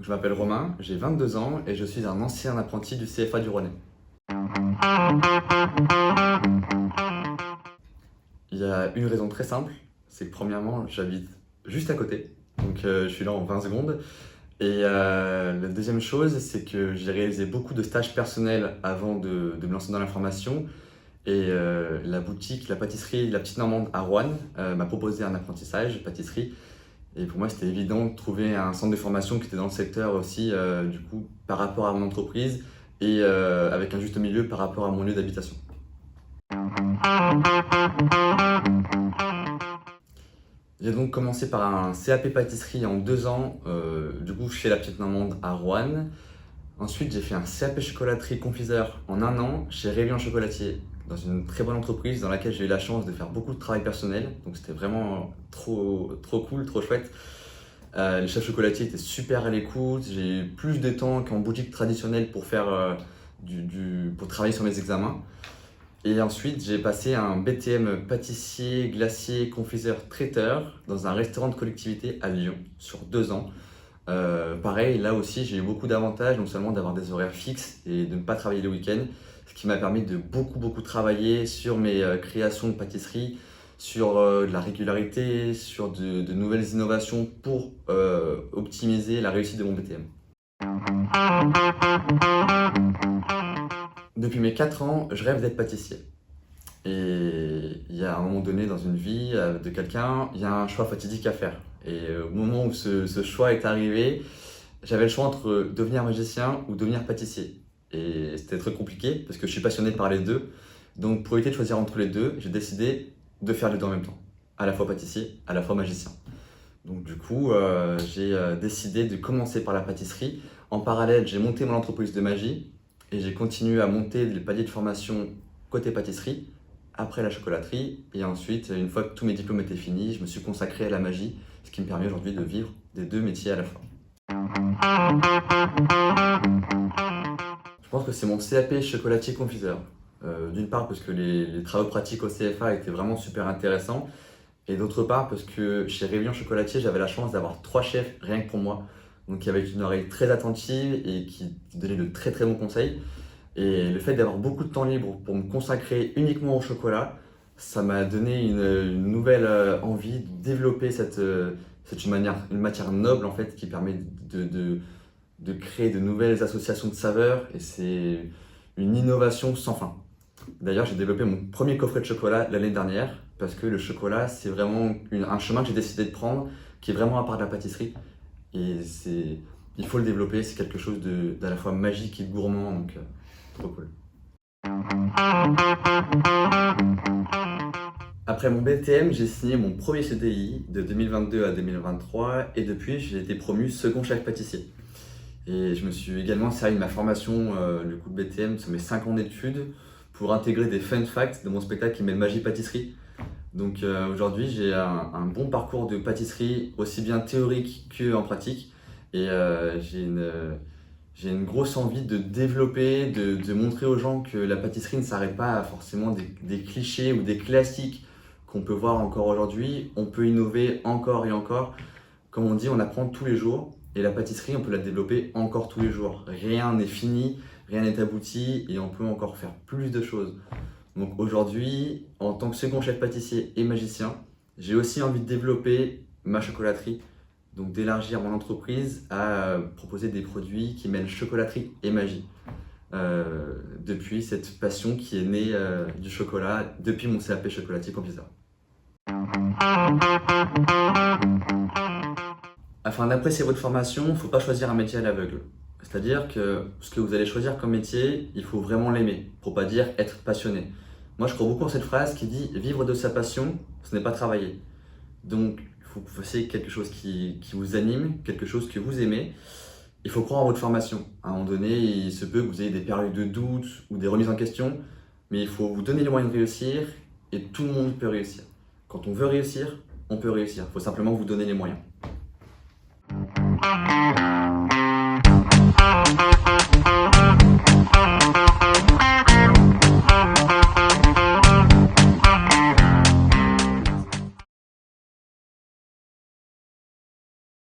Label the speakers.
Speaker 1: Je m'appelle Romain, j'ai 22 ans et je suis un ancien apprenti du CFA du Rouennais. Il y a une raison très simple, c'est que premièrement, j'habite juste à côté, donc je suis là en 20 secondes. Et la deuxième chose, c'est que j'ai réalisé beaucoup de stages personnels avant de me lancer dans l'information. Et la boutique, la pâtisserie La Petite Normande à Roanne m'a proposé un apprentissage pâtisserie. Et pour moi, c'était évident de trouver un centre de formation qui était dans le secteur aussi, du coup, par rapport à mon entreprise et avec un juste milieu par rapport à mon lieu d'habitation. J'ai donc commencé par un CAP pâtisserie en 2 ans, du coup, chez La Petite Normande à Roanne. Ensuite, j'ai fait un CAP chocolaterie confiseur en 1 an chez Réveillon Chocolatier, dans une très bonne entreprise dans laquelle j'ai eu la chance de faire beaucoup de travail personnel. Donc c'était vraiment trop cool, trop chouette. Les chefs chocolatiers étaient super à l'écoute. J'ai eu plus de temps qu'en boutique traditionnelle pour faire pour travailler sur mes examens. Et ensuite, j'ai passé un BTM pâtissier, glacier, confiseur, traiteur dans un restaurant de collectivité à Lyon sur 2 ans. Pareil, là aussi, j'ai eu beaucoup d'avantages, non seulement d'avoir des horaires fixes et de ne pas travailler le week-end, ce qui m'a permis de beaucoup travailler sur mes créations de pâtisserie, sur de la régularité, sur de nouvelles innovations pour optimiser la réussite de mon BTM. Depuis mes 4 ans, je rêve d'être pâtissier. Et il y a un moment donné dans une vie de quelqu'un, il y a un choix fatidique à faire. Et au moment où ce choix est arrivé, j'avais le choix entre devenir magicien ou devenir pâtissier. Et c'était très compliqué parce que je suis passionné par les deux. Donc pour éviter de choisir entre les deux, j'ai décidé de faire les deux en même temps. À la fois pâtissier, à la fois magicien. Donc du coup, j'ai décidé de commencer par la pâtisserie. En parallèle, j'ai monté mon entreprise de magie et j'ai continué à monter les paliers de formation côté pâtisserie, après la chocolaterie. Et ensuite, une fois que tous mes diplômes étaient finis, je me suis consacré à la magie, ce qui me permet aujourd'hui de vivre des deux métiers à la fois. Je pense que c'est mon CAP chocolatier confiseur. D'une part parce que les travaux pratiques au CFA étaient vraiment super intéressants. Et d'autre part parce que chez Réveillon Chocolatier, j'avais la chance d'avoir 3 chefs rien que pour moi. Donc avec une oreille très attentive et qui donnaient de très bons conseils. Et le fait d'avoir beaucoup de temps libre pour me consacrer uniquement au chocolat, ça m'a donné une nouvelle envie de développer une matière noble en fait qui permet de créer de nouvelles associations de saveurs et c'est une innovation sans fin. D'ailleurs, j'ai développé mon premier coffret de chocolat l'année dernière parce que le chocolat, c'est vraiment un chemin que j'ai décidé de prendre qui est vraiment à part de la pâtisserie. Et il faut le développer, c'est quelque chose d'à la fois magique et gourmand, donc trop cool. Après mon BTM, j'ai signé mon premier CDI de 2022 à 2023 et depuis, j'ai été promu second chef pâtissier. Et je me suis également servi de ma formation, le coup de BTM, sur mes 5 ans d'études pour intégrer des fun facts de mon spectacle qui met magie pâtisserie. Donc aujourd'hui, j'ai un bon parcours de pâtisserie, aussi bien théorique qu'en pratique. Et j'ai une grosse envie de développer, de montrer aux gens que la pâtisserie ne s'arrête pas à forcément des clichés ou des classiques qu'on peut voir encore aujourd'hui. On peut innover encore et encore. Comme on dit, on apprend tous les jours. Et la pâtisserie, on peut la développer encore tous les jours. Rien n'est fini, rien n'est abouti et on peut encore faire plus de choses. Donc aujourd'hui, en tant que second chef pâtissier et magicien, j'ai aussi envie de développer ma chocolaterie. Donc d'élargir mon entreprise à proposer des produits qui mêlent chocolaterie et magie. Depuis cette passion qui est née du chocolat, depuis mon CAP chocolatier confiseur. Afin d'apprécier votre formation, il ne faut pas choisir un métier à l'aveugle. C'est-à-dire que ce que vous allez choisir comme métier, il faut vraiment l'aimer, pour pas dire être passionné. Moi, je crois beaucoup en cette phrase qui dit « vivre de sa passion, ce n'est pas travailler ». Donc, il faut que vous fassiez quelque chose qui vous anime, quelque chose que vous aimez. Il faut croire en votre formation. À un moment donné, il se peut que vous ayez des périodes de doute ou des remises en question, mais il faut vous donner les moyens de réussir et tout le monde peut réussir. Quand on veut réussir, on peut réussir. Il faut simplement vous donner les moyens.